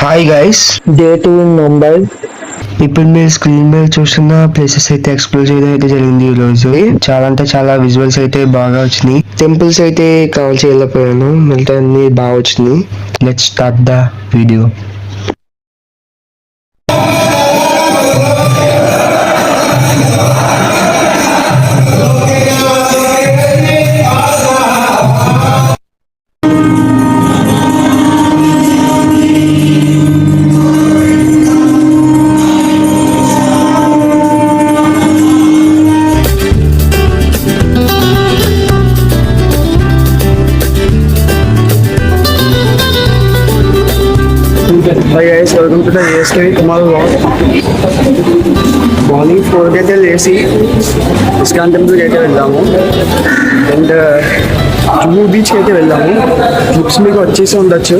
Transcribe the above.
Hi guys, day 2 in Mumbai. ఇప్పుడు మీరు screen మీద చూస్తున్న ప్లేసెస్ అయితే ఎక్స్ప్లోర్ చేయడం అయితే జరిగింది. ఈ రోజు చాలా అంటే చాలా విజువల్స్ అయితే బాగా వచ్చినాయి. టెంపుల్స్ అయితే కవర్ చేయలేకపోయాను, మిగతా అన్ని బాగా వచ్చినాయి. Let's start the video. Hi guys, welcome to the ASK Kumar vlog. Morning 4 అయితే లేచి ఇస్కాన్ టెంపుల్కి అయితే వెళ్దాము అండ్ జూహు బీచ్కి అయితే వెళ్దాము. క్లిప్స్ మీకు వచ్చేసి ఉండొచ్చు.